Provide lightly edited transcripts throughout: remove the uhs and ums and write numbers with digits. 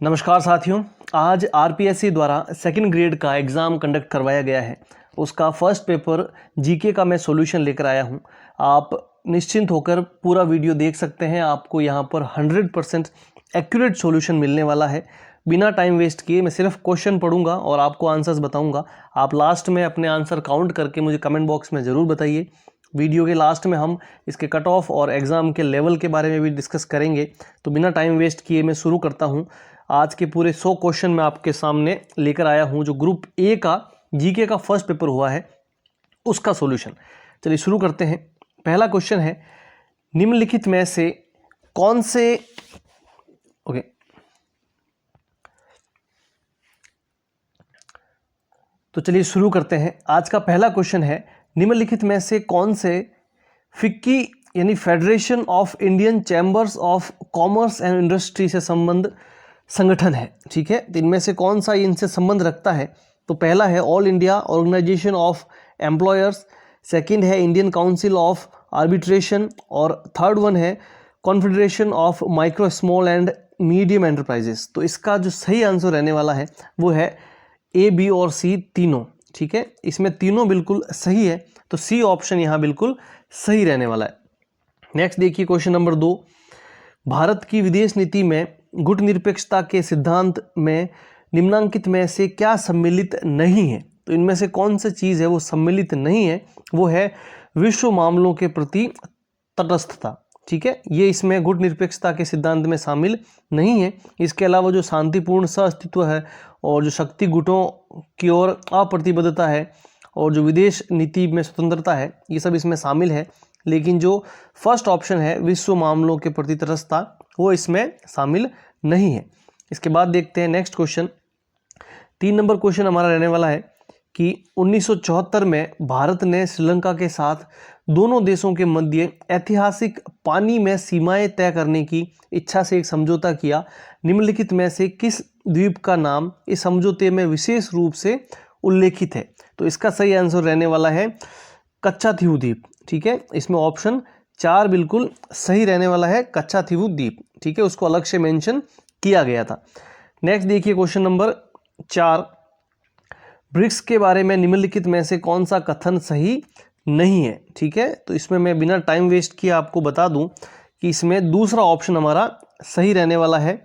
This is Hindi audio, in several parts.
नमस्कार साथियों, आज आरपीएससी द्वारा सेकंड ग्रेड का एग्ज़ाम कंडक्ट करवाया गया है। उसका फर्स्ट पेपर जीके का मैं सॉल्यूशन लेकर आया हूं। आप निश्चिंत होकर पूरा वीडियो देख सकते हैं। आपको यहां पर 100% एक्यूरेट सॉल्यूशन मिलने वाला है। बिना टाइम वेस्ट किए मैं सिर्फ क्वेश्चन पढ़ूंगा और आपको आंसर्स बताऊंगा। आप लास्ट में अपने आंसर काउंट करके मुझे कमेंट बॉक्स में ज़रूर बताइए। वीडियो के लास्ट में हम इसके कट ऑफ और एग्ज़ाम के लेवल के बारे में भी डिस्कस करेंगे। तो बिना टाइम वेस्ट किए मैं शुरू करता हूं। आज के पूरे 100 क्वेश्चन मैं आपके सामने लेकर आया हूं, जो ग्रुप ए का जीके का फर्स्ट पेपर हुआ है उसका सॉल्यूशन। चलिए शुरू करते हैं। पहला क्वेश्चन है, निम्नलिखित में से कौन से तो चलिए शुरू करते हैं। आज का पहला क्वेश्चन है, निम्नलिखित में से कौन से फिक्की यानी federation of Indian chambers of commerce and industry से संबंध संगठन है। ठीक है, तो इनमें से कौन सा इनसे संबंध रखता है? तो पहला है all India organisation of employers, second है इंडियन काउंसिल ऑफ आर्बिट्रेशन और थर्ड वन है confederation of micro small and medium enterprises. तो इसका जो सही आंसर रहने वाला है वो है ए, बी और सी तीनों। ठीक है, इसमें तीनों बिल्कुल सही है, तो सी ऑप्शन यहाँ बिल्कुल सही रहने वाला है। नेक्स्ट देखिए क्वेश्चन नंबर 2, भारत की विदेश नीति में गुटनिरपेक्षता के सिद्धांत में निम्नांकित में से क्या सम्मिलित नहीं है? तो इनमें से कौन सी चीज़ है वो सम्मिलित नहीं है? वो है विश्व मामलों के प्रति तटस्थता। ठीक है, ये इसमें गुटनिरपेक्षता के सिद्धांत में शामिल नहीं है। इसके अलावा जो शांतिपूर्ण सहअस्तित्व है और जो शक्ति गुटों की ओर अप्रतिबद्धता है और जो विदेश नीति में स्वतंत्रता है, ये सब इसमें शामिल है। लेकिन जो फर्स्ट ऑप्शन है विश्व मामलों के प्रति तटस्थता, वो इसमें शामिल नहीं है। इसके बाद देखते हैं नेक्स्ट क्वेश्चन। 3 नंबर क्वेश्चन हमारा रहने वाला है कि 1974 में भारत ने श्रीलंका के साथ दोनों देशों के मध्य ऐतिहासिक पानी में सीमाएं तय करने की इच्छा से एक समझौता किया। निम्नलिखित में से किस द्वीप का नाम इस समझौते में विशेष रूप से उल्लेखित है? तो इसका सही आंसर रहने वाला है कच्छातीहू द्वीप। ठीक है, इसमें ऑप्शन 4 बिल्कुल सही रहने वाला है, कच्छातीहू द्वीप। ठीक है, उसको अलग से मेंशन किया गया था। नेक्स्ट देखिए क्वेश्चन नंबर 4, ब्रिक्स के बारे में निम्नलिखित में से कौन सा कथन सही नहीं है? ठीक है, तो इसमें मैं बिना टाइम वेस्ट किए आपको बता दूं कि इसमें दूसरा ऑप्शन हमारा सही रहने वाला है।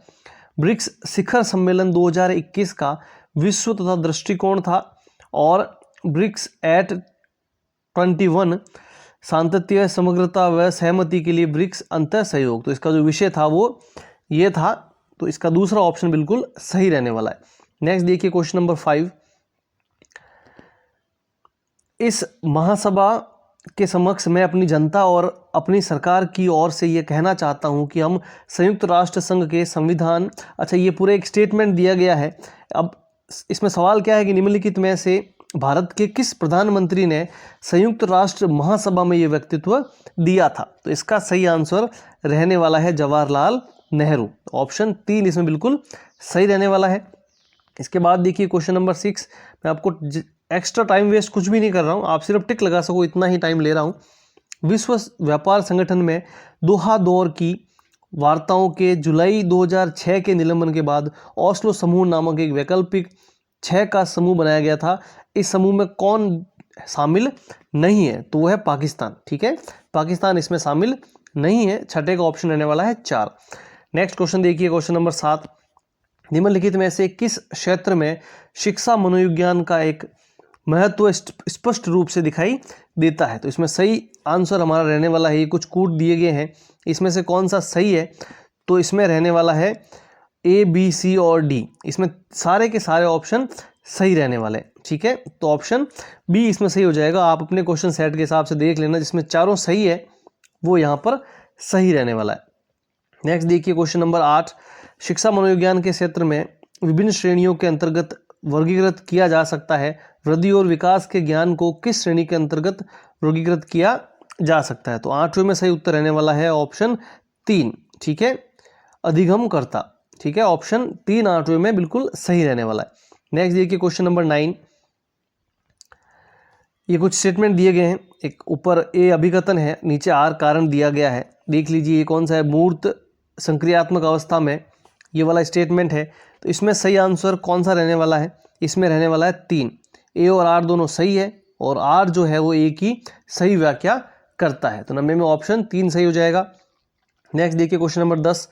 ब्रिक्स शिखर सम्मेलन 2021 का विश्व तथा दृष्टिकोण था और ब्रिक्स एट 21 शांतत्य, समग्रता व सहमति के लिए ब्रिक्स अंतर सहयोग। तो इसका जो विषय था वो ये था, तो इसका दूसरा ऑप्शन बिल्कुल सही रहने वाला है। नेक्स्ट देखिए क्वेश्चन नंबर 5, इस महासभा के समक्ष मैं अपनी जनता और अपनी सरकार की ओर से ये कहना चाहता हूँ कि हम संयुक्त राष्ट्र संघ के संविधान, अच्छा ये पूरे एक स्टेटमेंट दिया गया है। अब इसमें सवाल क्या है कि निम्नलिखित में से भारत के किस प्रधानमंत्री ने संयुक्त राष्ट्र महासभा में ये व्यक्तित्व दिया था? तो इसका सही आंसर रहने वाला है जवाहरलाल नेहरू। ऑप्शन 3 इसमें बिल्कुल सही रहने वाला है। इसके बाद देखिए क्वेश्चन नंबर 6, मैं आपको एक्स्ट्रा टाइम वेस्ट कुछ भी नहीं कर रहा हूँ, आप सिर्फ टिक लगा सको इतना ही टाइम ले रहा हूँ। विश्व व्यापार संगठन में दोहा दौर की वार्ताओं के जुलाई 2006 के निलंबन के बाद ओस्लो समूह नामक एक वैकल्पिक 6 का समूह बनाया गया था। इस समूह में कौन शामिल नहीं है? तो वो है पाकिस्तान। ठीक है, पाकिस्तान इसमें शामिल नहीं है। छठे का ऑप्शन रहने वाला है 4। नेक्स्ट क्वेश्चन देखिए क्वेश्चन नंबर 7, निम्नलिखित में से किस क्षेत्र में शिक्षा मनोविज्ञान का एक महत्व स्पष्ट रूप से दिखाई देता है? तो इसमें सही आंसर हमारा रहने वाला है, ये कुछ कूट दिए गए हैं, इसमें से कौन सा सही है? तो इसमें रहने वाला है ए, बी, सी और डी। इसमें सारे के सारे ऑप्शन सही रहने वाले हैं। ठीक है, तो ऑप्शन बी इसमें सही हो जाएगा। आप अपने क्वेश्चन सेट के हिसाब से देख लेना, जिसमें चारों सही है वो यहाँ पर सही रहने वाला है। नेक्स्ट देखिए क्वेश्चन नंबर 8, शिक्षा मनोविज्ञान के क्षेत्र में विभिन्न श्रेणियों के अंतर्गत वर्गीकृत किया जा सकता है। वृद्धि और विकास के ज्ञान को किस श्रेणी के अंतर्गत वर्गीकृत किया जा सकता है? तो 8वें में सही उत्तर रहने वाला है ऑप्शन 3। ठीक है, अधिगमकर्ता। ठीक है, ऑप्शन 3 8वें में बिल्कुल सही रहने वाला है। नेक्स्ट देखिए क्वेश्चन नंबर 9, ये कुछ स्टेटमेंट दिए गए हैं। एक ऊपर ए अभिकथन है, नीचे आर कारण दिया गया है। देख लीजिए ये कौन सा है। मूर्त संक्रियात्मक अवस्था में ये वाला स्टेटमेंट है। तो इसमें सही आंसर कौन सा रहने वाला है? इसमें रहने वाला है 3। ए और आर दोनों सही है और आर जो है वो ए की सही व्याख्या करता है। तो नंबर में ऑप्शन 3 सही हो जाएगा। नेक्स्ट देखिए क्वेश्चन नंबर 10।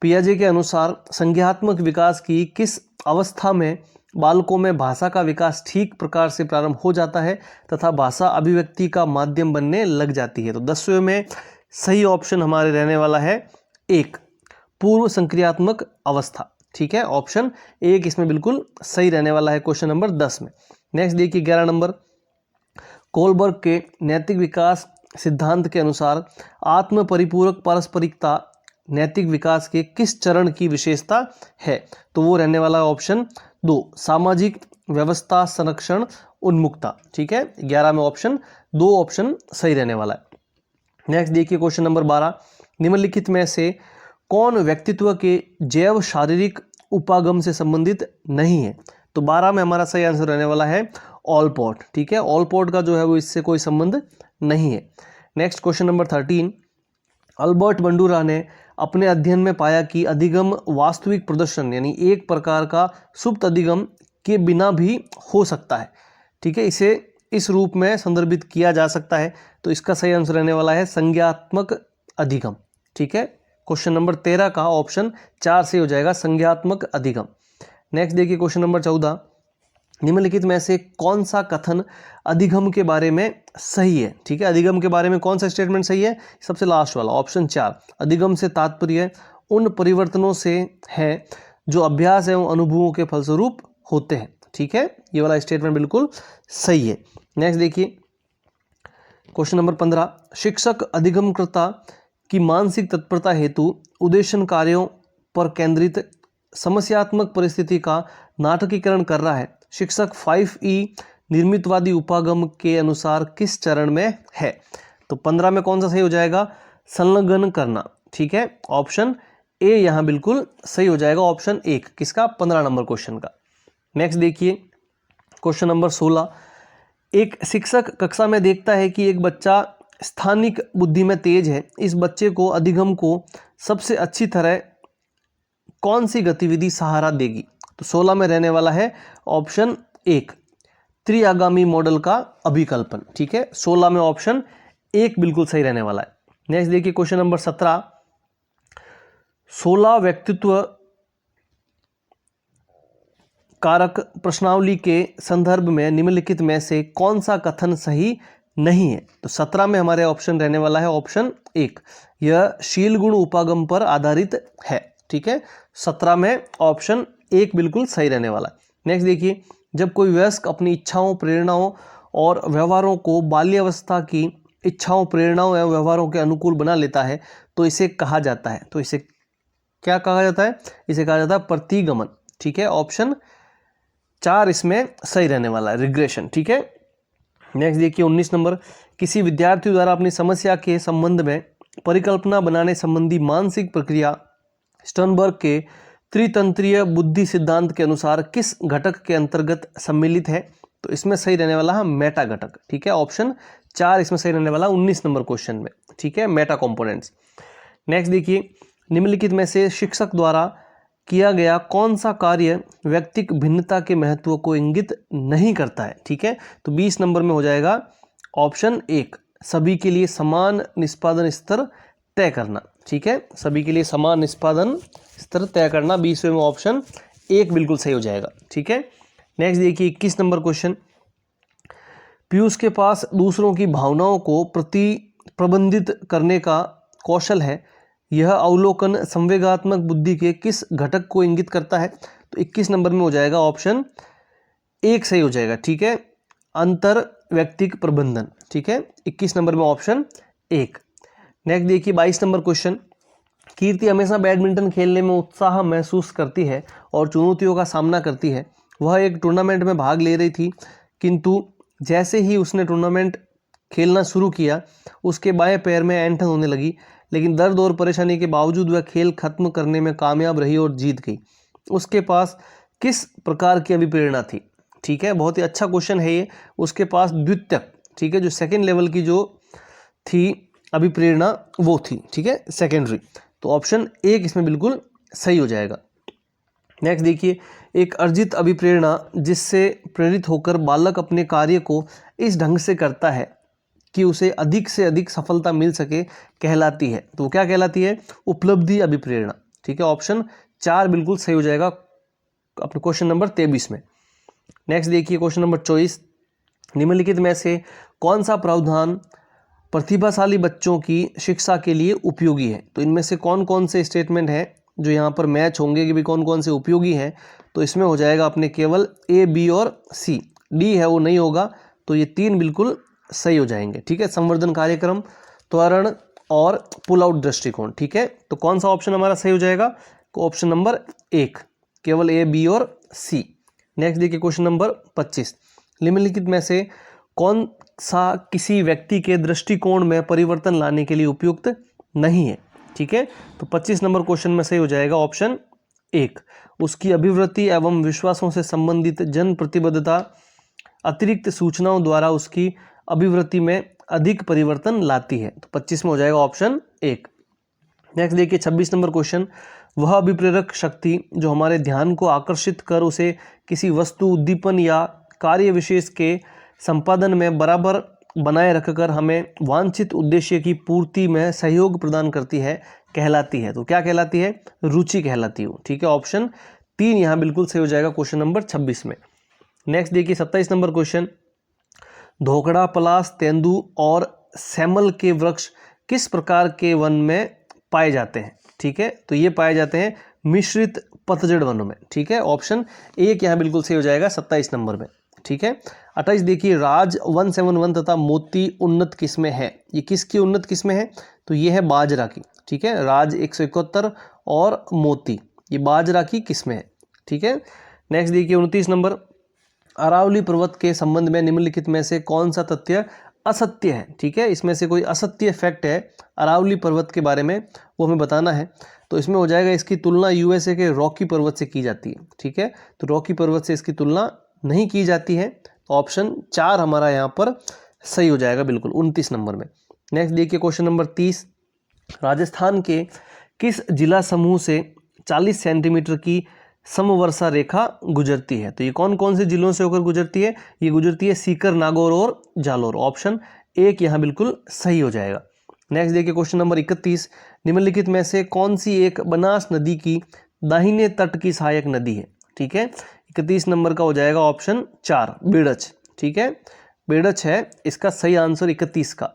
पियाजे के अनुसार संज्ञानात्मक विकास की किस अवस्था में बालकों में भाषा का विकास ठीक प्रकार से प्रारंभ हो जाता है तथा भाषा अभिव्यक्ति का माध्यम बनने लग जाती है? तो 10वें में सही ऑप्शन हमारे रहने वाला है 1, पूर्व संक्रियात्मक अवस्था। ठीक है, ऑप्शन 1 इसमें बिल्कुल सही रहने वाला है क्वेश्चन नंबर 10 में। नेक्स्ट देखिए 11 नंबर। कोलबर्ग के नैतिक विकास सिद्धांत के अनुसार आत्म परिपूरक पारस्परिकता नैतिक विकास के किस चरण की विशेषता है? तो वो रहने वाला है ऑप्शन 2, सामाजिक व्यवस्था संरक्षण उन्मुखता। ठीक है, 11 में ऑप्शन 2 ऑप्शन सही रहने वाला है। नेक्स्ट देखिए क्वेश्चन नंबर 12। निम्नलिखित में से कौन व्यक्तित्व के जैव शारीरिक उपागम से संबंधित नहीं है? तो 12 में हमारा सही आंसर रहने वाला है ऑलपोर्ट। ठीक है, ऑलपोर्ट का जो है वो इससे कोई संबंध नहीं है। Next question number 13। Albert Bandura ने अपने अध्ययन में पाया कि अधिगम वास्तविक प्रदर्शन यानी एक प्रकार का सुप्त अधिगम के बिना भी हो सकता है। ठीक है, इसे इस रूप में संदर्भित किया जा सकता है। तो इसका सही आंसर रहने वाला है संज्ञात्मक अधिगम। ठीक है, क्वेश्चन नंबर 13 का ऑप्शन 4 से हो जाएगा संज्ञात्मक अधिगम। नेक्स्ट देखिए क्वेश्चन नंबर 14। निम्नलिखित में से कौन सा कथन अधिगम के बारे में सही है? ठीक है, अधिगम के बारे में कौन सा स्टेटमेंट सही है? सबसे लास्ट वाला ऑप्शन 4। अधिगम से तात्पर्य उन परिवर्तनों से है जो अभ्यास एवं अनुभवों के फलस्वरूप होते हैं। ठीक है, ये वाला स्टेटमेंट बिल्कुल सही है। नेक्स्ट देखिए क्वेश्चन नंबर 15। शिक्षक अधिगमकर्ता की मानसिक तत्परता हेतु उद्देश्य कार्यों पर केंद्रित समस्यात्मक परिस्थिति का नाटकीकरण कर रहा है। शिक्षक 5E निर्मितवादी उपागम के अनुसार किस चरण में है? तो 15 में कौन सा सही हो जाएगा? संलग्न करना। ठीक है, ऑप्शन ए यहाँ बिल्कुल सही हो जाएगा, ऑप्शन 1 किसका? 15 नंबर क्वेश्चन का। नेक्स्ट देखिए क्वेश्चन नंबर 16। एक शिक्षक कक्षा में देखता है कि एक बच्चा स्थानिक बुद्धि में तेज है। इस बच्चे को अधिगम को सबसे अच्छी तरह कौन सी गतिविधि सहारा देगी? तो 16 में रहने वाला है ऑप्शन 1, त्रिआगामी मॉडल का अभिकल्पन। ठीक है, 16 में ऑप्शन 1 बिल्कुल सही रहने वाला है। नेक्स्ट देखिए क्वेश्चन नंबर 17। 16 व्यक्तित्व कारक प्रश्नावली के संदर्भ में निम्नलिखित में से कौन सा कथन सही नहीं है? तो 17 में हमारे ऑप्शन रहने वाला है ऑप्शन 1, यह शील गुण उपागम पर आधारित है। ठीक है, 17 में ऑप्शन 1 बिल्कुल सही रहने वाला है। नेक्स्ट देखिए, जब कोई वयस्क अपनी इच्छाओं, प्रेरणाओं और व्यवहारों को बाल्यावस्था की इच्छाओं, प्रेरणाओं एवं व्यवहारों के अनुकूल बना लेता है तो इसे कहा जाता है। तो इसे क्या कहा जाता है? इसे कहा जाता है प्रतिगमन। ठीक है, ऑप्शन 4 इसमें सही रहने वाला है, रिग्रेशन। ठीक है, नेक्स्ट देखिए 19 नंबर। किसी विद्यार्थी द्वारा अपनी समस्या के संबंध में परिकल्पना बनाने संबंधी मानसिक प्रक्रिया स्टर्नबर्ग के त्रितंत्रीय बुद्धि सिद्धांत के अनुसार किस घटक के अंतर्गत सम्मिलित है? तो इसमें सही रहने वाला है मेटा घटक। ठीक है, ऑप्शन 4 इसमें सही रहने वाला 19 नंबर क्वेश्चन में। ठीक है, मेटा कंपोनेंट्स। नेक्स्ट देखिए, निम्नलिखित में से शिक्षक द्वारा किया गया कौन सा कार्य व्यक्तिक भिन्नता के महत्व को इंगित नहीं करता है? ठीक है, तो 20 नंबर में हो जाएगा ऑप्शन 1, सभी के लिए समान निष्पादन स्तर तय करना। ठीक है, सभी के लिए समान निष्पादन स्तर तय करना, 20वें में ऑप्शन 1 बिल्कुल सही हो जाएगा। ठीक है, नेक्स्ट देखिए 21 नंबर क्वेश्चन। पीयूष के पास दूसरों की भावनाओं को प्रबंधित करने का कौशल है। यह अवलोकन संवेगात्मक बुद्धि के किस घटक को इंगित करता है? तो 21 नंबर में हो जाएगा ऑप्शन 1 सही हो जाएगा। ठीक है, अंतर व्यक्तिक प्रबंधन। ठीक है, 21 नंबर में ऑप्शन 1। नेक्स्ट देखिए 22 नंबर क्वेश्चन। कीर्ति हमेशा बैडमिंटन खेलने में उत्साह महसूस करती है और चुनौतियों का सामना करती है। वह एक टूर्नामेंट में भाग ले रही थी, किंतु जैसे ही उसने टूर्नामेंट खेलना शुरू किया उसके बाएं पैर में ऐंठन होने लगी, लेकिन दर्द और परेशानी के बावजूद वह खेल खत्म करने में कामयाब रही और जीत गई। उसके पास किस प्रकार की अभिप्रेरणा थी? ठीक है, बहुत ही अच्छा क्वेश्चन है ये। उसके पास द्वितीयक, ठीक है, जो सेकेंड लेवल की जो थी अभिप्रेरणा वो थी। ठीक है, सेकेंडरी। तो ऑप्शन 1 इसमें बिल्कुल सही हो जाएगा। नेक्स्ट देखिए, एक अर्जित अभिप्रेरणा जिससे प्रेरित होकर बालक अपने कार्य को इस ढंग से करता है कि उसे अधिक से अधिक सफलता मिल सके कहलाती है। तो वो क्या कहलाती है? उपलब्धि अभिप्रेरणा। ठीक है, ऑप्शन 4 बिल्कुल सही हो जाएगा अपने क्वेश्चन नंबर 23 में। नेक्स्ट देखिए क्वेश्चन नंबर 24, निम्नलिखित में से कौन सा प्रावधान प्रतिभाशाली बच्चों की शिक्षा के लिए उपयोगी है? तो इनमें से कौन कौन से स्टेटमेंट हैं जो यहाँ पर मैच होंगे कि भी कौन कौन से उपयोगी हैं? तो इसमें हो जाएगा अपने केवल ए, बी और सी। डी है वो नहीं होगा, तो ये 3 बिल्कुल सही हो जाएंगे। ठीक है, संवर्धन कार्यक्रम, त्वरण और पुल आउट दृष्टिकोण। ठीक है, तो कौन सा ऑप्शन हमारा सही हो जाएगा? ऑप्शन नंबर 1, केवल ए, बी और सी। नेक्स्ट देखिए क्वेश्चन नंबर 25, निम्नलिखित में से कौन सा किसी व्यक्ति के दृष्टिकोण में परिवर्तन लाने के लिए उपयुक्त नहीं है? ठीक है, तो 25 नंबर क्वेश्चन में सही हो जाएगा ऑप्शन 1, उसकी अभिवृत्ति एवं विश्वासों से संबंधित जन प्रतिबद्धता अतिरिक्त सूचनाओं द्वारा उसकी अभिवृत्ति में अधिक परिवर्तन लाती है। तो 25 में हो जाएगा ऑप्शन 1। नेक्स्ट देखिए 26 नंबर क्वेश्चन, वह अभिप्रेरक शक्ति जो हमारे ध्यान को आकर्षित कर उसे किसी वस्तु, उद्दीपन या कार्य विशेष के संपादन में बराबर बनाए रखकर हमें वांछित उद्देश्य की पूर्ति में सहयोग प्रदान करती है कहलाती है। तो क्या कहलाती है? रुचि कहलाती है। ठीक है, ऑप्शन 3 यहाँ बिल्कुल सही हो जाएगा क्वेश्चन नंबर 26 में। नेक्स्ट देखिए 27 नंबर क्वेश्चन, धोकड़ा, पलास, तेंदू और सैमल के वृक्ष किस प्रकार के वन में पाए जाते हैं? ठीक है, तो ये पाए जाते हैं मिश्रित पतझड़ वनों में। ठीक है, ऑप्शन 1 यहाँ बिल्कुल सही हो जाएगा 27 नंबर में। ठीक है, 28 देखिए, राज 171 तथा मोती उन्नत किस्में हैं। ये किसकी उन्नत किस्में हैं? तो ये है बाजरा की। ठीक है, राज 171 और मोती, ये बाजरा की किस्में हैं। ठीक है, नेक्स्ट देखिए 29 नंबर, अरावली पर्वत के संबंध में निम्नलिखित में से कौन सा तथ्य असत्य है? ठीक है, इसमें से कोई असत्य फैक्ट है अरावली पर्वत के बारे में, वो हमें बताना है। तो इसमें हो जाएगा इसकी तुलना यूएसए के रॉकी पर्वत से की जाती है। ठीक है, तो रॉकी पर्वत से इसकी तुलना नहीं की जाती है। तो ऑप्शन 4 हमारा यहाँ पर सही हो जाएगा बिल्कुल 29 नंबर में। नेक्स्ट देखिए क्वेश्चन नंबर 30, राजस्थान के किस जिला समूह से 40 सेंटीमीटर की समवर्षा रेखा गुजरती है? तो ये कौन कौन से जिलों से होकर गुजरती है? ये गुजरती है सीकर, नागौर और जालोर। ऑप्शन 1 यहाँ बिल्कुल सही हो जाएगा। नेक्स्ट देखिए क्वेश्चन नंबर 31, निम्नलिखित में से कौन सी एक बनास नदी की दाहिने तट की सहायक नदी है? ठीक है, 31 नंबर का हो जाएगा ऑप्शन 4, बेड़च। ठीक है, बेड़च है इसका सही आंसर 31 का।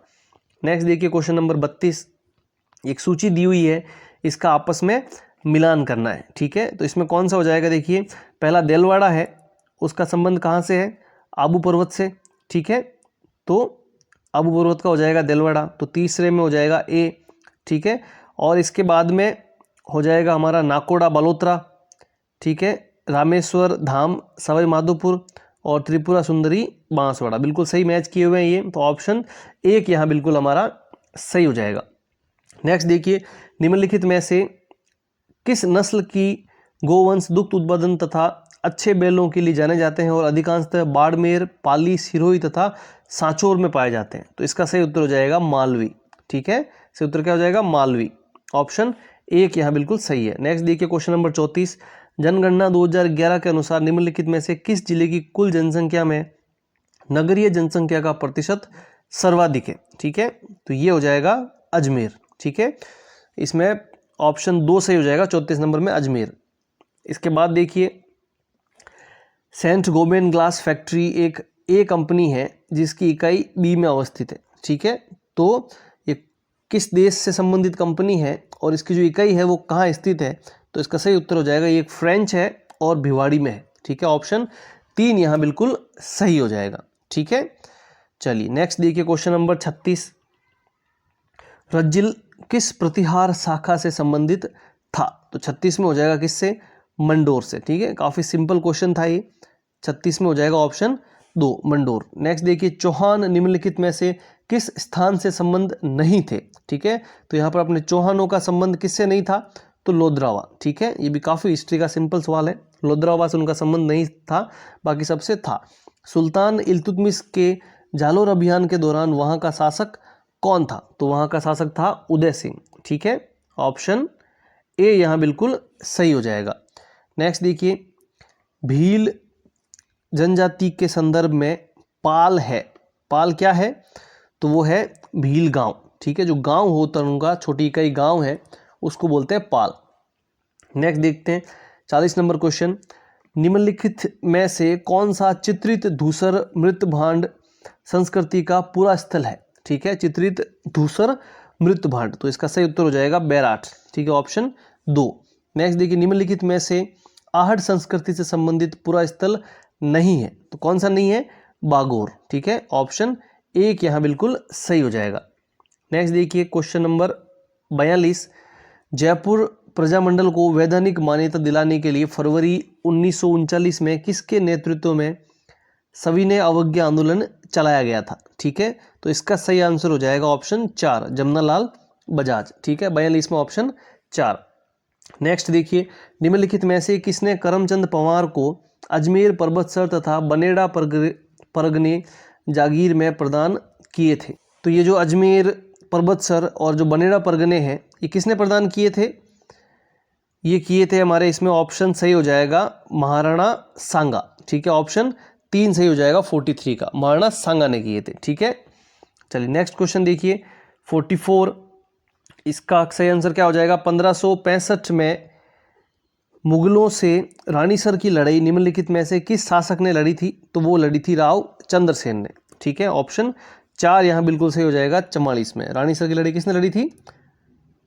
नेक्स्ट देखिए क्वेश्चन नंबर 32, एक सूची दी हुई है, इसका आपस में मिलान करना है। ठीक है, तो इसमें कौन सा हो जाएगा? देखिए, पहला देलवाड़ा है, उसका संबंध कहाँ से है? आबू पर्वत से। ठीक है, तो आबू पर्वत का हो जाएगा देलवाड़ा। तो तीसरे में हो जाएगा ए। ठीक है, और इसके बाद में हो जाएगा हमारा नाकोड़ा, बालोतरा। ठीक है, रामेश्वर धाम, सवाई माधोपुर और त्रिपुरा सुंदरी, बांसवाड़ा। बिल्कुल सही मैच किए हुए हैं ये। तो ऑप्शन 1 यहाँ बिल्कुल हमारा सही हो जाएगा। नेक्स्ट देखिए, निम्नलिखित में से किस नस्ल की गोवंश दुग्ध उत्पादन तथा अच्छे बैलों के लिए जाने जाते हैं और अधिकांशतः बाड़मेर, पाली, सिरोही तथा सांचौर में पाए जाते हैं? तो इसका सही उत्तर हो जाएगा मालवी। ठीक है, सही उत्तर क्या हो जाएगा? मालवी। ऑप्शन 1 यहाँ बिल्कुल सही है। नेक्स्ट देखिए क्वेश्चन नंबर 34, जनगणना 2011 के अनुसार निम्नलिखित में से किस जिले की कुल जनसंख्या में नगरीय जनसंख्या का प्रतिशत सर्वाधिक है? ठीक है, तो ये हो जाएगा अजमेर। ठीक है, इसमें ऑप्शन 2 सही हो जाएगा 34 नंबर में, अजमेर। इसके बाद देखिए, सेंट गोबेन ग्लास फैक्ट्री एक ए कंपनी है जिसकी इकाई बी में अवस्थित है। ठीक है, तो ये किस देश से संबंधित कंपनी है और इसकी जो इकाई है वो कहाँ स्थित है? तो इसका सही उत्तर हो जाएगा, ये एक फ्रेंच है और भिवाड़ी में है। ठीक है, ऑप्शन 3 यहाँ बिल्कुल सही हो जाएगा। ठीक है, चलिए नेक्स्ट देखिए क्वेश्चन नंबर 36, रज्जिल किस प्रतिहार शाखा से संबंधित था? तो 36 में हो जाएगा किससे? मंडोर से। ठीक है, काफ़ी सिंपल क्वेश्चन था ये। 36 में हो जाएगा ऑप्शन 2, मंडोर। नेक्स्ट देखिए, चौहान निम्नलिखित में से किस स्थान से संबंध नहीं थे? ठीक है, तो यहाँ पर अपने चौहानों का संबंध किससे नहीं था? तो लोद्रावा। ठीक है, ये भी काफ़ी हिस्ट्री का सिंपल सवाल है। लोद्रावा से उनका संबंध नहीं था, बाकी सबसे था। सुल्तान इल्तुतमिश के जालोर अभियान के दौरान वहाँ का शासक कौन था? तो वहाँ का शासक था उदय सिंह। ठीक है, ऑप्शन ए यहाँ बिल्कुल सही हो जाएगा। नेक्स्ट देखिए, भील जनजाति के संदर्भ में पाल है, पाल क्या है, तो वो है भील गांव, ठीक है, जो गांव होता है उनका छोटी इकाई गांव है उसको बोलते हैं पाल। नेक्स्ट देखते हैं 40 नंबर क्वेश्चन, निम्नलिखित में से कौन सा चित्रित धूसर मृत भांड संस्कृति का पूरा स्थल है, ठीक है, चित्रित धूसर मृत भांड, तो इसका सही उत्तर हो जाएगा बैराठ, ठीक है, ऑप्शन 2। नेक्स्ट देखिए, निम्नलिखित में से आहट संस्कृति से संबंधित पूरा स्थल नहीं है, तो कौन सा नहीं है, बागोर, ठीक है, ऑप्शन 1 यहाँ बिल्कुल सही हो जाएगा। नेक्स्ट देखिए क्वेश्चन नंबर 42, जयपुर प्रजामंडल को वैधानिक मान्यता दिलाने के लिए फरवरी 1939 में किसके नेतृत्व में सविनय अवज्ञा आंदोलन चलाया गया था, ठीक है, तो इसका सही आंसर हो जाएगा ऑप्शन 4, जमनालाल बजाज, ठीक है, 42 में ऑप्शन 4। नेक्स्ट देखिए, निम्नलिखित में से किसने करमचंद पवार को अजमेर पर्वतसर तथा बनेड़ा परगने जागीर में प्रदान किए थे, तो ये जो अजमेर पर्वतसर और जो बनेड़ा परगने हैं ये किसने प्रदान किए थे, ये किए थे हमारे, इसमें ऑप्शन सही हो जाएगा महाराणा सांगा, ठीक है, ऑप्शन 3 सही हो जाएगा 43 का, महाराणा सांगा ने किए थे, ठीक है। चलिए नेक्स्ट क्वेश्चन देखिए 44, इसका सही आंसर क्या हो जाएगा, 1565 में मुगलों से रानीसर की लड़ाई निम्नलिखित में से किस शासक ने लड़ी थी, तो वो लड़ी थी राव चंद्रसेन ने, ठीक है, ऑप्शन 4 यहाँ बिल्कुल सही हो जाएगा 44 में, रानीसर की लड़ाई किसने लड़ी थी,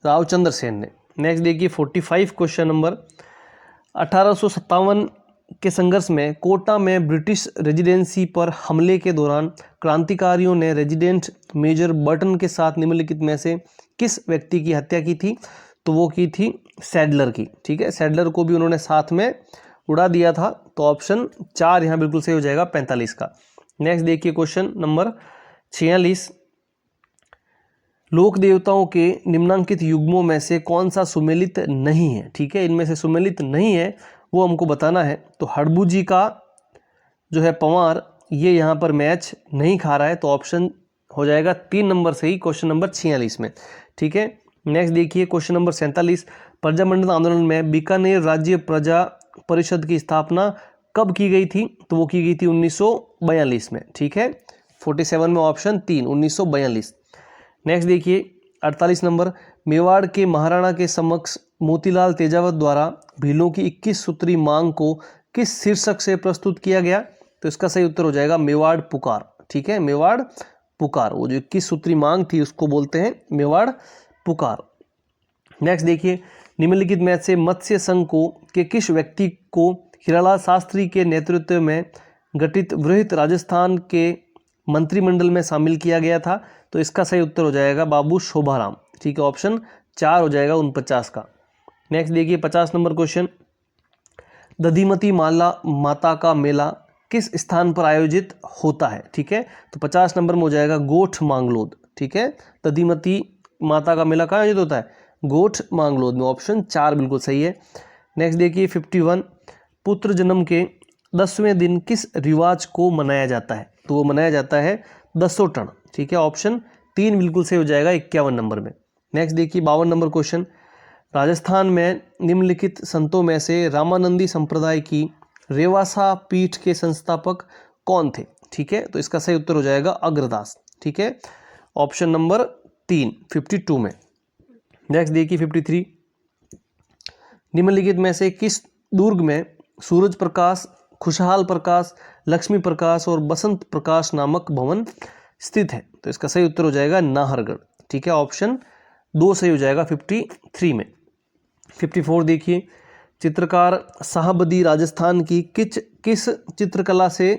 राव चंद्रसेन ने। नेक्स्ट देखिए 45 क्वेश्चन नंबर, 1857 के संघर्ष में कोटा में ब्रिटिश रेजिडेंसी पर हमले के दौरान क्रांतिकारियों ने रेजिडेंट मेजर बर्टन के साथ निम्नलिखित में से किस व्यक्ति की हत्या की थी, तो वो की थी सैडलर की, ठीक है, सैडलर को भी उन्होंने साथ में उड़ा दिया था, तो ऑप्शन 4 यहाँ बिल्कुल सही हो जाएगा 45 का। नेक्स्ट देखिए क्वेश्चन नंबर 46, लोक देवताओं के निम्नांकित युग्मों में से कौन सा सुमेलित नहीं है, ठीक है, इनमें से सुमेलित नहीं है वो हमको बताना है, तो हड़बू जी का जो है पंवार ये यहाँ पर मैच नहीं खा रहा है, तो ऑप्शन हो जाएगा 3 नंबर सही क्वेश्चन नंबर 46 में, ठीक है। नेक्स्ट देखिए क्वेश्चन नंबर 47, प्रजामंडल आंदोलन में बीकानेर राज्य प्रजा परिषद की स्थापना कब की गई थी, तो वो की गई थी 1942 में, ठीक है, 47 में ऑप्शन 3 1942। नेक्स्ट देखिए 48 नंबर, मेवाड़ के महाराणा के समक्ष मोतीलाल तेजावत द्वारा भीलों की 21 सूत्री मांग को किस शीर्षक से प्रस्तुत किया गया, तो इसका सही उत्तर हो जाएगा मेवाड़ पुकार, ठीक है, मेवाड़ पुकार, वो जो 21 सूत्री मांग थी उसको बोलते हैं मेवाड़ पुकार। नेक्स्ट देखिए, निम्नलिखित में से मत्स्य संघ को के किस व्यक्ति को हिरालाल शास्त्री के नेतृत्व में गठित वृहत राजस्थान के मंत्रिमंडल में शामिल किया गया था, तो इसका सही उत्तर हो जाएगा बाबू शोभाराम, ठीक है, ऑप्शन 4 हो जाएगा 49 का। नेक्स्ट देखिए 50 नंबर क्वेश्चन, दधिमती माता का मेला किस स्थान पर आयोजित होता है, ठीक है, तो 50 नंबर में हो जाएगा गोठ मांगलोद, ठीक है, दधिमती माता का मेला कहाँ आयोजित होता है, गोठ मांगलोद में, ऑप्शन 4 बिल्कुल सही है। नेक्स्ट देखिए 51, पुत्र जन्म के 10वें दिन किस रिवाज को मनाया जाता है, तो वो मनाया जाता है दसोटन, ठीक है, ऑप्शन 3 बिल्कुल सही हो जाएगा 51 नंबर में। नेक्स्ट देखिए 52 नंबर क्वेश्चन, राजस्थान में निम्नलिखित संतों में से रामानंदी संप्रदाय की रेवासा पीठ के संस्थापक कौन थे, ठीक है, तो इसका सही उत्तर हो जाएगा अग्रदास, ठीक है, ऑप्शन नंबर 3 52 में। नेक्स्ट देखिए 53, निम्नलिखित में से किस दुर्ग में सूरज प्रकाश, खुशहाल प्रकाश, लक्ष्मी प्रकाश और बसंत प्रकाश नामक भवन स्थित है, तो इसका सही उत्तर हो जाएगा नाहरगढ़, ठीक है, ऑप्शन 2 सही हो जाएगा 53 में। 54 देखिए, चित्रकार शाहबदी राजस्थान की किस चित्रकला से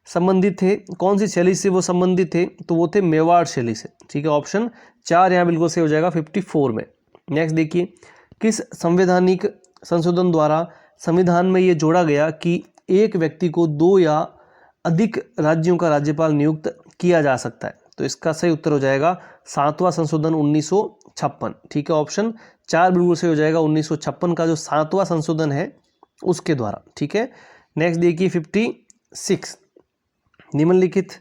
संबंधित थे, कौन सी शैली से वो संबंधित थे, तो वो थे मेवाड़ शैली से, ठीक है, ऑप्शन 4 यहाँ बिल्कुल सही हो जाएगा 54 में। नेक्स्ट देखिए, किस संवैधानिक संशोधन द्वारा संविधान में ये जोड़ा गया कि एक व्यक्ति को 2 या अधिक राज्यों का राज्यपाल नियुक्त किया जा सकता है, तो इसका सही उत्तर हो जाएगा 7वां संशोधन 1956, ठीक है, ऑप्शन 4 बिल्कुल सही हो जाएगा 1956 का जो 7वां संशोधन है उसके द्वारा, ठीक है। नेक्स्ट देखिए 56, निम्नलिखित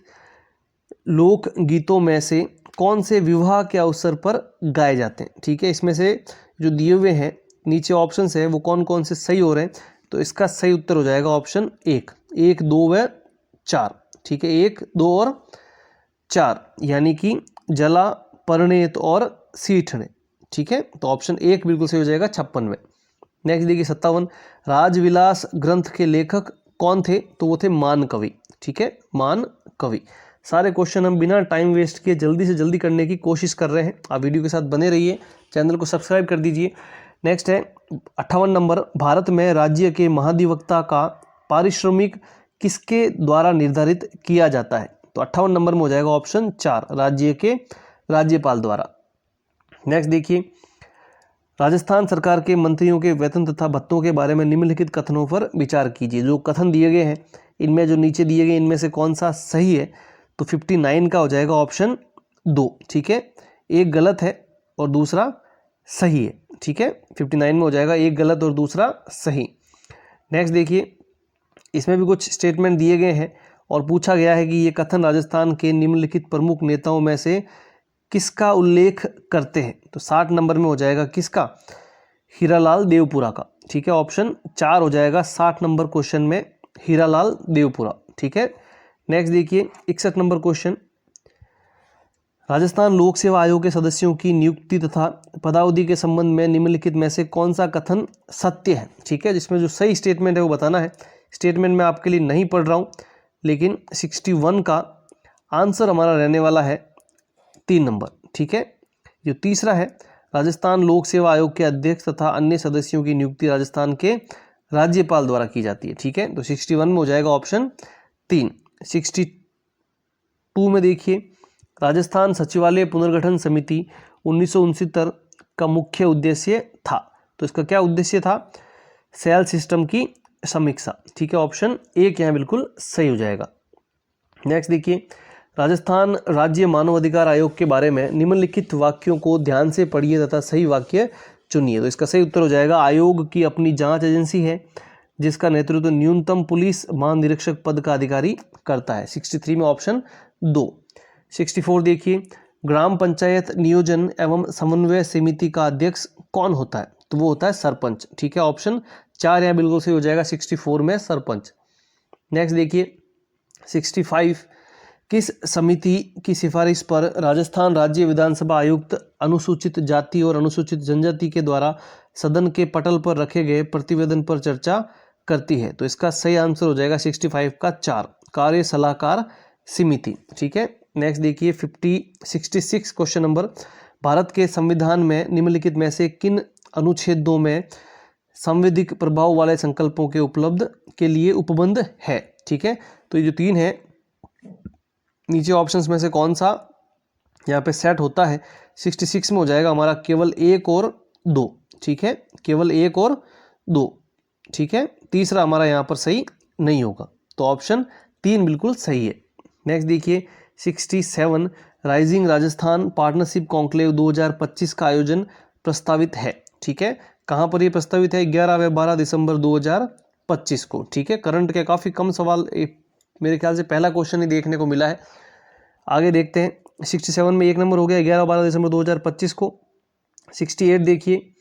लोक गीतों में से कौन से विवाह के अवसर पर गाए जाते हैं, ठीक है, इसमें से जो दिए हुए हैं नीचे ऑप्शन है वो कौन कौन से सही हो रहे हैं, तो इसका सही उत्तर हो जाएगा ऑप्शन 1, 1, 2 व 4। ठीक है, 1, 2 और 4 यानी कि जला, परिणेत और सीठने। ठीक है, तो ऑप्शन 1 बिल्कुल सही हो जाएगा 56 में। नेक्स्ट देखिए 57, राजविलास ग्रंथ के लेखक कौन थे, तो वो थे मान कवि। ठीक है, मान कवि। सारे क्वेश्चन हम बिना टाइम वेस्ट किए जल्दी से जल्दी करने की कोशिश कर रहे हैं। आप वीडियो के साथ बने रहिए, चैनल को सब्सक्राइब कर दीजिए। नेक्स्ट है 58 नंबर, भारत में राज्य के महाधिवक्ता का पारिश्रमिक किसके द्वारा निर्धारित किया जाता है, तो 58 नंबर में हो जाएगा ऑप्शन 4, राज्य के राज्यपाल द्वारा। नेक्स्ट देखिए, राजस्थान सरकार के मंत्रियों के वेतन तथा भत्तों के बारे में निम्नलिखित कथनों पर विचार कीजिए। जो कथन दिए गए हैं इनमें, जो नीचे दिए गए इनमें से कौन सा सही है, तो 59 का हो जाएगा ऑप्शन 2। ठीक है, एक गलत है और दूसरा सही है। ठीक है, 59 में हो जाएगा एक गलत और दूसरा सही। नेक्स्ट देखिए, इसमें भी कुछ स्टेटमेंट दिए गए हैं और पूछा गया है कि ये कथन राजस्थान के निम्नलिखित प्रमुख नेताओं में से किसका उल्लेख करते हैं, तो 60 नंबर में हो जाएगा किसका, हीरालाल देवपुरा का। ठीक है, ऑप्शन 4 हो जाएगा 60 नंबर क्वेश्चन में, हीरालाल देवपुरा। ठीक है, नेक्स्ट देखिए 61 नंबर क्वेश्चन, राजस्थान लोक सेवा आयोग के सदस्यों की नियुक्ति तथा पदावधि के संबंध में निम्नलिखित में से कौन सा कथन सत्य है। ठीक है, जिसमें जो सही स्टेटमेंट है वो बताना है। स्टेटमेंट मैं आपके लिए नहीं पढ़ रहा हूँ, लेकिन 61 का आंसर हमारा रहने वाला है 3 नंबर। ठीक है, जो तीसरा है, राजस्थान लोक सेवा आयोग के अध्यक्ष तथा अन्य सदस्यों की नियुक्ति राजस्थान के राज्यपाल द्वारा की जाती है। ठीक है, तो 61 में हो जाएगा ऑप्शन 3। 62 में देखिए, राजस्थान सचिवालय पुनर्गठन समिति 1969 का मुख्य उद्देश्य था, तो इसका क्या उद्देश्य था, सेल सिस्टम की समीक्षा। ठीक है, ऑप्शन 1 यहाँ बिल्कुल सही हो जाएगा। नेक्स्ट देखिए, राजस्थान राज्य मानवाधिकार आयोग के बारे में निम्नलिखित वाक्यों को ध्यान से पढ़िए तथा सही वाक्य चुनिए। तो इसका सही उत्तर हो जाएगा, आयोग की अपनी जांच एजेंसी है जिसका नेतृत्व न्यूनतम पुलिस महानिरीक्षक पद का अधिकारी करता है। 63 में ऑप्शन 2। 64 देखिए, ग्राम पंचायत नियोजन एवं समन्वय समिति का अध्यक्ष कौन होता है, तो वो होता है सरपंच। ठीक है, ऑप्शन 4 यहाँ बिल्कुल सही हो जाएगा 64 में सरपंच। नेक्स्ट देखिए 65, किस समिति की सिफारिश पर राजस्थान राज्य विधानसभा आयुक्त अनुसूचित जाति और अनुसूचित जनजाति के द्वारा सदन के पटल पर रखे गए प्रतिवेदन पर चर्चा करती है, तो इसका सही आंसर हो जाएगा 65 का 4, कार्य सलाहकार समिति। ठीक है, नेक्स्ट देखिए 66 क्वेश्चन नंबर, भारत के संविधान में निम्नलिखित में से किन अनुच्छेदों में संवैधानिक प्रभाव वाले संकल्पों के उपलब्ध के लिए उपबंध है। ठीक है, तो ये जो 3 है, नीचे ऑप्शंस में से कौन सा यहाँ पे सेट होता है। 66 में हो जाएगा हमारा केवल 1 और 2। ठीक है, केवल 1 और 2। ठीक है, तीसरा हमारा यहाँ पर सही नहीं होगा, तो ऑप्शन 3 बिल्कुल सही है। नेक्स्ट देखिए 67, राइजिंग राजस्थान पार्टनरशिप कॉन्क्लेव 2025 का आयोजन प्रस्तावित है। ठीक है, कहाँ पर ये प्रस्तावित है, 11 व 12 दिसंबर 2025 को। ठीक है, करंट के काफ़ी कम सवाल, मेरे ख्याल से पहला क्वेश्चन ही देखने को मिला है। आगे देखते हैं, 67 में 1 नंबर हो गया 11-12 दिसंबर 2025 को। 68 देखिए,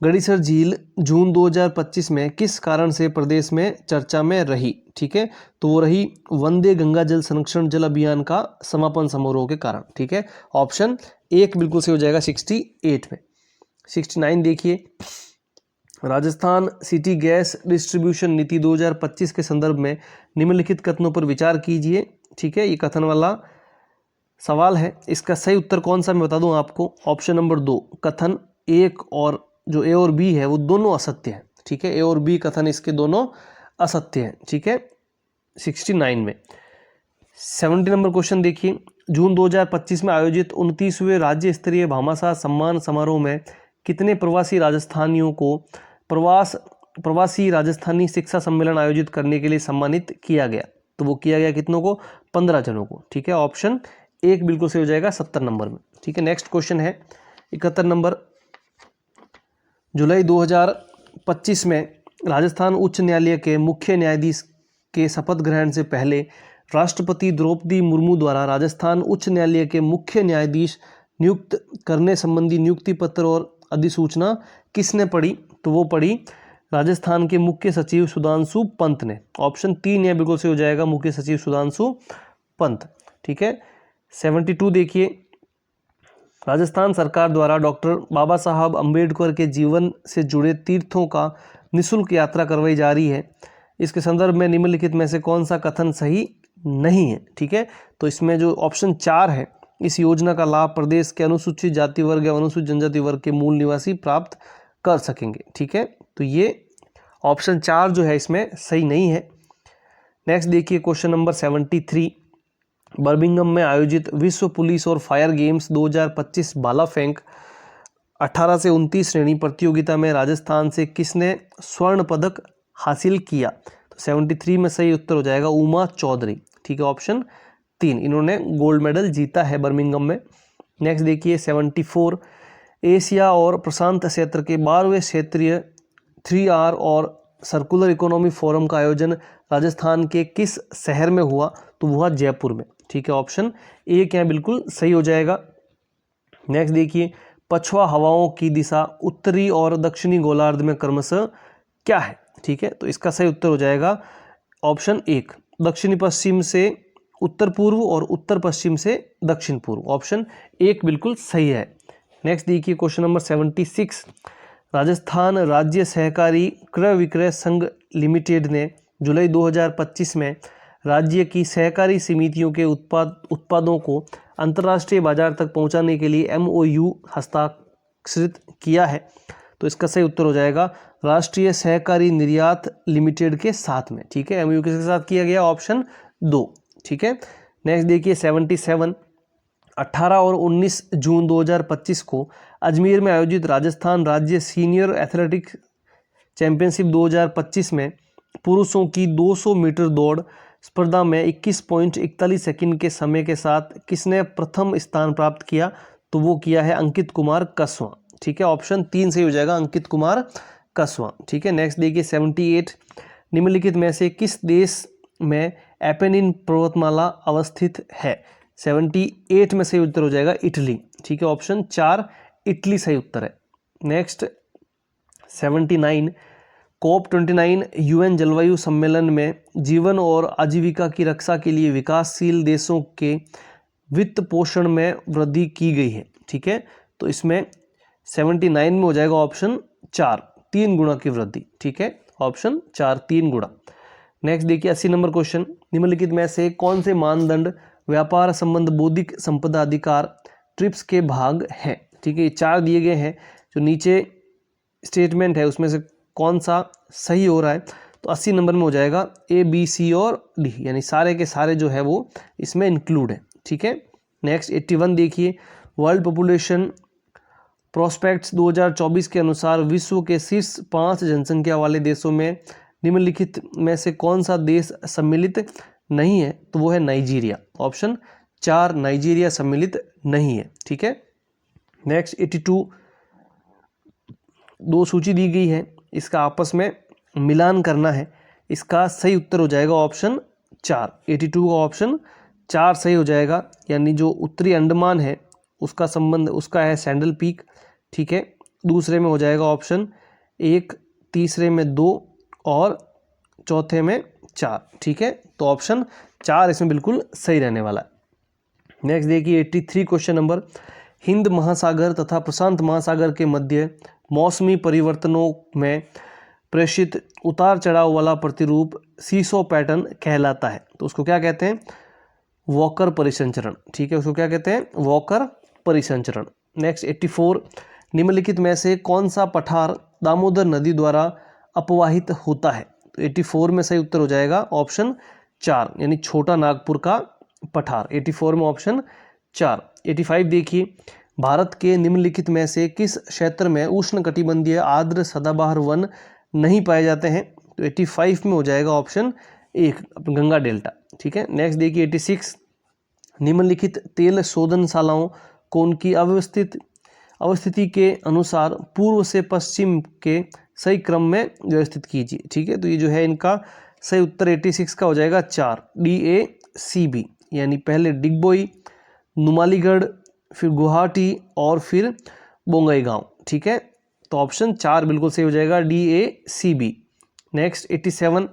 गड़ीसर झील जून 2025 में किस कारण से प्रदेश में चर्चा में रही। ठीक है, तो वो रही वंदे गंगा जल संरक्षण जल अभियान का समापन समारोह के कारण। ठीक है, ऑप्शन 1 बिल्कुल से हो जाएगा 68 में। 69 देखिए, राजस्थान सिटी गैस डिस्ट्रीब्यूशन नीति 2025 के संदर्भ में निम्नलिखित कथनों पर विचार कीजिए। ठीक है, ये कथन वाला सवाल है। इसका सही उत्तर कौन सा मैं बता दूं आपको, ऑप्शन नंबर 2, कथन 1 और जो ए और बी है वो दोनों असत्य है। ठीक है, ए और बी कथन इसके दोनों असत्य हैं। ठीक है, 69 में। 70 नंबर क्वेश्चन देखिए, जून 2025 में आयोजित 29वें राज्य स्तरीय भामाशाह सम्मान समारोह में कितने प्रवासी राजस्थानियों को प्रवासी राजस्थानी शिक्षा सम्मेलन आयोजित करने के लिए सम्मानित किया गया, तो वो किया गया कितनों को, 15 जनों को। ठीक है, ऑप्शन 1 बिल्कुल सही हो जाएगा 70 नंबर में। ठीक है, नेक्स्ट क्वेश्चन है 71 नंबर, जुलाई 2025 में राजस्थान उच्च न्यायालय के मुख्य न्यायाधीश के शपथ ग्रहण से पहले राष्ट्रपति द्रौपदी मुर्मू द्वारा राजस्थान उच्च न्यायालय के मुख्य न्यायाधीश नियुक्त करने संबंधी नियुक्ति पत्र और अधिसूचना किसने पढ़ी? तो वो पढ़ी राजस्थान के मुख्य सचिव सुधांशु पंत ने। ऑप्शन 3 यह बिल्कुल सही हो जाएगा, मुख्य सचिव सुधांशु पंत। ठीक है, 72 देखिए, राजस्थान सरकार द्वारा डॉक्टर बाबा साहब अम्बेडकर के जीवन से जुड़े तीर्थों का निःशुल्क यात्रा करवाई जा रही है। इसके संदर्भ में निम्नलिखित में से कौन सा कथन सही नहीं है? ठीक है, तो इसमें जो ऑप्शन 4 है, इस योजना का लाभ प्रदेश के अनुसूचित जाति वर्ग या अनुसूचित जनजाति वर्ग के मूल निवासी प्राप्त कर सकेंगे। ठीक है, तो ये ऑप्शन 4 जो है इसमें सही नहीं है। नेक्स्ट देखिए क्वेश्चन नंबर 73, बर्मिंघम में आयोजित विश्व पुलिस और फायर गेम्स 2025 भाला फेंक 18 से 29 श्रेणी प्रतियोगिता में राजस्थान से किसने स्वर्ण पदक हासिल किया? तो 73 में सही उत्तर हो जाएगा उमा चौधरी। ठीक है, ऑप्शन 3, इन्होंने गोल्ड मेडल जीता है बर्मिंघम में। नेक्स्ट देखिए 74, एशिया और प्रशांत क्षेत्र के 12वें क्षेत्रीय 3R और सर्कुलर इकोनॉमी फोरम का आयोजन राजस्थान के किस शहर में हुआ? तो वह जयपुर में। ठीक है, ऑप्शन 1 यहाँ बिल्कुल सही हो जाएगा। नेक्स्ट देखिए, पछुआ हवाओं की दिशा उत्तरी और दक्षिणी गोलार्ध में क्रमशः क्या है? ठीक है, तो इसका सही उत्तर हो जाएगा ऑप्शन 1, दक्षिणी पश्चिम से उत्तर पूर्व और उत्तर पश्चिम से दक्षिण पूर्व। ऑप्शन 1 बिल्कुल सही है। नेक्स्ट देखिए क्वेश्चन नंबर 76, राजस्थान राज्य सहकारी क्रय विक्रय संघ लिमिटेड ने जुलाई 2025 में राज्य की सहकारी समितियों के उत्पादों को अंतर्राष्ट्रीय बाजार तक पहुंचाने के लिए MOU हस्ताक्षरित किया है। तो इसका सही उत्तर हो जाएगा राष्ट्रीय सहकारी निर्यात लिमिटेड के साथ में। ठीक है, MOU किसके साथ किया गया? ऑप्शन 2। ठीक है, नेक्स्ट देखिए 77, 18 और 19 जून 2025 को अजमेर में आयोजित राजस्थान राज्य सीनियर एथलेटिक्स चैंपियनशिप 2025 में पुरुषों की 200 मीटर दौड़ स्पर्धा में 21.41 सेकंड के समय के साथ किसने प्रथम स्थान प्राप्त किया? तो वो किया है अंकित कुमार कसवा। ठीक है, ऑप्शन 3 सही हो जाएगा, अंकित कुमार कसवा। ठीक है, नेक्स्ट देखिए 78, निम्नलिखित में से किस देश में एपेनिन पर्वतमाला अवस्थित है? 78 में सही उत्तर हो जाएगा इटली। ठीक है, ऑप्शन 4 इटली सही उत्तर है। नेक्स्ट 79, COP29 UN जलवायु सम्मेलन में जीवन और आजीविका की रक्षा के लिए विकासशील देशों के वित्त पोषण में वृद्धि की गई है। ठीक है, तो इसमें 79 में हो जाएगा ऑप्शन 4, 3 गुना की वृद्धि। ठीक है, ऑप्शन 4 3 गुना। नेक्स्ट देखिए 80 नंबर क्वेश्चन, निम्नलिखित में से कौन से मानदंड व्यापार संबंध बौद्धिक संपदा अधिकार ट्रिप्स के भाग हैं? ठीक है, ये 4 दिए गए हैं, जो नीचे स्टेटमेंट है उसमें से कौन सा सही हो रहा है? तो 80 नंबर में हो जाएगा A, B, C और D, यानी सारे के सारे जो है वो इसमें इंक्लूड है। ठीक है, नेक्स्ट 81 देखिए, वर्ल्ड पॉपुलेशन प्रोस्पेक्ट्स 2024 के अनुसार विश्व के शीर्ष 5 जनसंख्या वाले देशों में निम्नलिखित में से कौन सा देश सम्मिलित नहीं है? तो वो है नाइजीरिया। ऑप्शन 4 नाइजीरिया सम्मिलित नहीं है। ठीक है, नेक्स्ट 82, 2 सूची दी गई है, इसका आपस में मिलान करना है। इसका सही उत्तर हो जाएगा ऑप्शन 4, 82 का ऑप्शन 4 सही हो जाएगा, यानी जो उत्तरी अंडमान है उसका संबंध उसका है सैंडल पीक। ठीक है, दूसरे में हो जाएगा ऑप्शन 1, तीसरे में 2 और चौथे में 4। ठीक है, तो ऑप्शन 4 इसमें बिल्कुल सही रहने वाला है। नेक्स्ट देखिए 83 क्वेश्चन नंबर, हिंद महासागर तथा प्रशांत महासागर के मध्य मौसमी परिवर्तनों में प्रेषित उतार चढ़ाव वाला प्रतिरूप सीसो पैटर्न कहलाता है। तो उसको क्या कहते हैं? वॉकर परिसंचरण। ठीक है, उसको क्या कहते हैं? वॉकर परिसंचरण। नेक्स्ट 84, निम्नलिखित में से कौन सा पठार दामोदर नदी द्वारा अपवाहित होता है? तो 84 में सही उत्तर हो जाएगा ऑप्शन 4, यानी छोटा नागपुर का पठार। 84 में ऑप्शन 4। 85 देखिए, भारत के निम्नलिखित में से किस क्षेत्र में उष्णकटिबंधीय आर्द्र सदाबहार वन नहीं पाए जाते हैं? तो 85 में हो जाएगा ऑप्शन 1, गंगा डेल्टा। ठीक है, नेक्स्ट देखिए 86, निम्नलिखित तेल शोधनशालाओं को उनकी अवस्थिति के अनुसार पूर्व से पश्चिम के सही क्रम में व्यवस्थित कीजिए। ठीक है, तो ये जो है इनका सही उत्तर 86 का हो जाएगा 4, DACB, यानी पहले डिगबोई, नुमालीगढ़, फिर गुवाहाटी और फिर बोंगईगांव। ठीक है, तो ऑप्शन 4 बिल्कुल सही हो जाएगा, DACB। नेक्स्ट 87,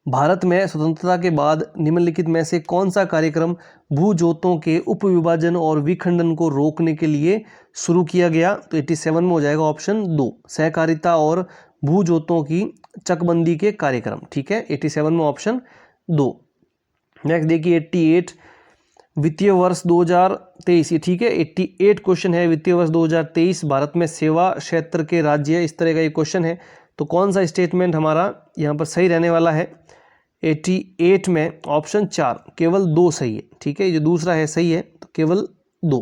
भारत में स्वतंत्रता के बाद निम्नलिखित में से कौन सा कार्यक्रम भूजोतों के उपविभाजन और विखंडन को रोकने के लिए शुरू किया गया? तो 87 में हो जाएगा ऑप्शन 2, सहकारिता और भूजोतों की चकबंदी के कार्यक्रम। ठीक है, 87 में ऑप्शन 2। नेक्स्ट देखिए 88, वित्तीय वर्ष 2023, ये ठीक है 88 क्वेश्चन है। वित्तीय वर्ष 2023 भारत में सेवा क्षेत्र के राज्य, इस तरह का ये क्वेश्चन है। तो कौन सा स्टेटमेंट हमारा यहाँ पर सही रहने वाला है? 88 में ऑप्शन 4, केवल 2 सही है। ठीक है, जो दूसरा है सही है, तो केवल 2।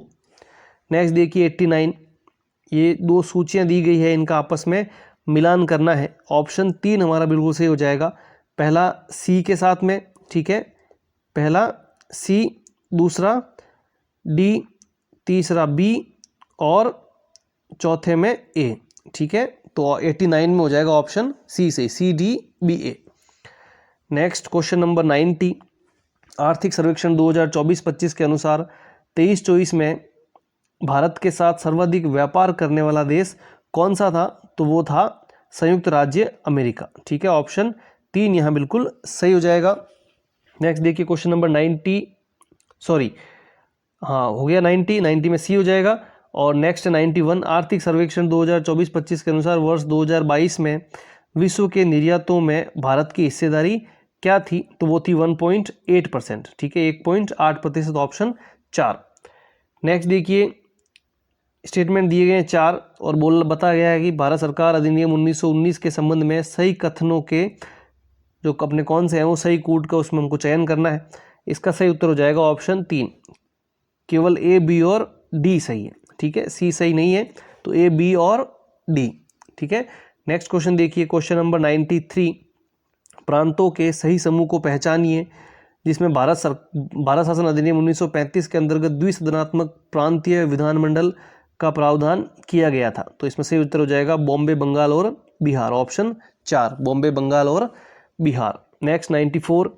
नेक्स्ट देखिए 89, ये 2 सूचियाँ दी गई है, इनका आपस में मिलान करना है। ऑप्शन 3 हमारा बिल्कुल सही हो जाएगा, पहला सी के साथ में। ठीक है, पहला सी, दूसरा डी, तीसरा बी और चौथे में ए। ठीक है, तो 89 में हो जाएगा ऑप्शन सी से, CDBA। नेक्स्ट क्वेश्चन नंबर 90, आर्थिक सर्वेक्षण 2024-25 के अनुसार 23-24 में भारत के साथ सर्वाधिक व्यापार करने वाला देश कौन सा था? तो वो था संयुक्त राज्य अमेरिका। ठीक है, ऑप्शन 3 यहाँ बिल्कुल सही हो जाएगा। नेक्स्ट देखिए क्वेश्चन नंबर 90, सॉरी हाँ हो गया 90 में सी हो जाएगा। और नेक्स्ट 91, आर्थिक सर्वेक्षण 2024-25 के अनुसार वर्ष 2022 में विश्व के निर्यातों में भारत की हिस्सेदारी क्या थी? तो वो थी 1.8%। ठीक है, 1.8%, ऑप्शन 4। नेक्स्ट देखिए स्टेटमेंट दिए गए हैं 4 और बताया गया है कि भारत सरकार अधिनियम 1919 के संबंध में सही कथनों के जो अपने कौन से हैं वो सही कूट का उसमें हमको चयन करना है। इसका सही उत्तर हो जाएगा ऑप्शन 3, केवल A, B और D सही है। ठीक है, C सही नहीं है, तो A, B और D। ठीक है, नेक्स्ट क्वेश्चन देखिए क्वेश्चन नंबर 93, प्रांतों के सही समूह को पहचानिए जिसमें भारत शासन अधिनियम 1935 के अंतर्गत द्विसदनात्मक प्रांतीय विधानमंडल का प्रावधान किया गया था। तो इसमें सही उत्तर हो जाएगा बॉम्बे, बंगाल और बिहार, ऑप्शन 4, बॉम्बे, बंगाल और बिहार। नेक्स्ट 94,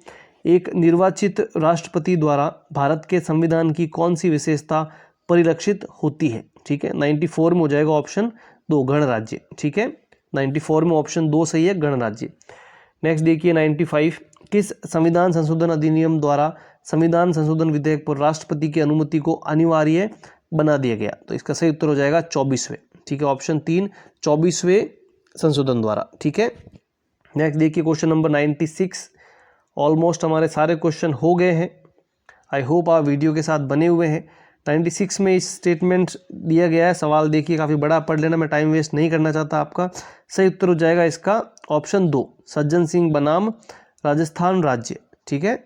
एक निर्वाचित राष्ट्रपति द्वारा भारत के संविधान की कौन सी विशेषता परिलक्षित होती है? ठीक है, 94 में हो जाएगा ऑप्शन 2, गणराज्य। ठीक है, 94 में ऑप्शन 2 सही है, गणराज्य। नेक्स्ट देखिए 95, किस संविधान संशोधन अधिनियम द्वारा संविधान संशोधन विधेयक पर राष्ट्रपति की अनुमति को अनिवार्य बना दिया गया? तो इसका सही उत्तर हो जाएगा 24वें। ठीक है, ऑप्शन 3, 24वें संशोधन द्वारा। ठीक है, नेक्स्ट देखिए क्वेश्चन नंबर 96, ऑलमोस्ट हमारे सारे क्वेश्चन हो गए हैं। आई होप आप वीडियो के साथ बने हुए हैं। 96 में इस स्टेटमेंट दिया गया है, सवाल देखिए काफ़ी बड़ा, पढ़ लेना, मैं टाइम वेस्ट नहीं करना चाहता आपका। सही उत्तर हो जाएगा इसका ऑप्शन 2, सज्जन सिंह बनाम राजस्थान राज्य। ठीक है,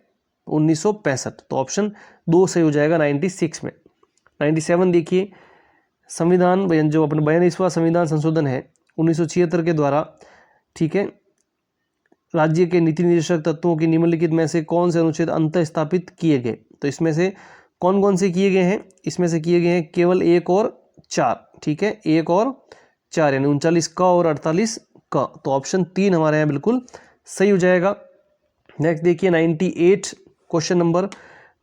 1965, तो ऑप्शन 2 सही हो जाएगा 96 में। 97 देखिए, संविधान जो अपने 42वां संविधान संशोधन है 1976 के द्वारा, ठीक है, राज्य के नीति निर्देशक तत्वों की निम्नलिखित में से कौन से अनुच्छेद अंतः स्थापित किए गए? तो इसमें से कौन कौन से किए गए हैं? इसमें से किए गए हैं केवल 1 और 4। ठीक है, 1 और 4 यानी 39 का और 48 का, तो ऑप्शन 3 हमारे यहाँ बिल्कुल सही हो जाएगा। नेक्स्ट देखिए 98 क्वेश्चन नंबर,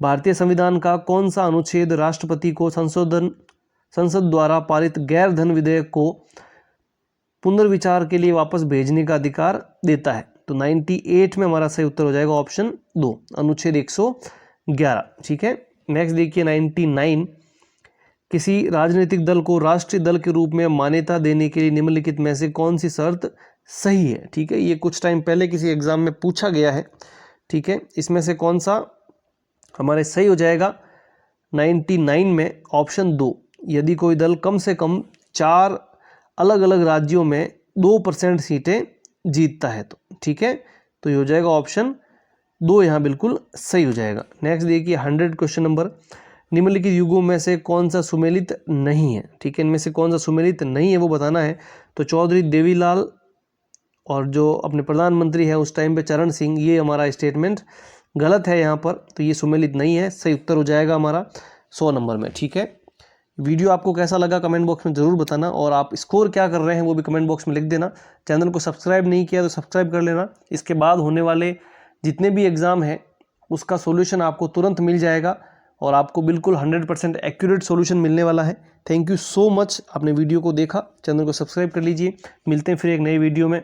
भारतीय संविधान का कौन सा अनुच्छेद राष्ट्रपति को संसद द्वारा पारित गैर धन विधेयक को पुनर्विचार के लिए वापस भेजने का अधिकार देता है? तो 98 में हमारा सही उत्तर हो जाएगा ऑप्शन 2, अनुच्छेद 111। ठीक है, नेक्स्ट देखिए 99, किसी राजनीतिक दल को राष्ट्रीय दल के रूप में मान्यता देने के लिए निम्नलिखित में से कौन सी शर्त सही है? ठीक है, ये कुछ टाइम पहले किसी एग्जाम में पूछा गया है। ठीक है, इसमें से कौन सा हमारे सही हो जाएगा? 99 में ऑप्शन 2, यदि कोई दल कम से कम 4 अलग अलग राज्यों में 2% सीटें जीतता है तो। ठीक है, तो ये हो जाएगा ऑप्शन 2 यहाँ बिल्कुल सही हो जाएगा। नेक्स्ट देखिए 100 क्वेश्चन नंबर, निम्नलिखित युगों में से कौन सा सुमेलित नहीं है? ठीक है, इनमें से कौन सा सुमेलित नहीं है वो बताना है। तो चौधरी देवीलाल और जो अपने प्रधानमंत्री है उस टाइम पे चरण सिंह, ये हमारा स्टेटमेंट गलत है यहाँ पर, तो ये सुमेलित नहीं है। सही उत्तर हो जाएगा हमारा 100 नंबर में। ठीक है, वीडियो आपको कैसा लगा कमेंट बॉक्स में ज़रूर बताना, और आप स्कोर क्या कर रहे हैं वो भी कमेंट बॉक्स में लिख देना। चैनल को सब्सक्राइब नहीं किया तो सब्सक्राइब कर लेना। इसके बाद होने वाले जितने भी एग्ज़ाम हैं उसका सॉल्यूशन आपको तुरंत मिल जाएगा, और आपको बिल्कुल 100% एक्यूरेट सॉल्यूशन मिलने वाला है। थैंक यू सो मच, आपने वीडियो को देखा, चैनल को सब्सक्राइब कर लीजिए। मिलते हैं फिर एक नई वीडियो में।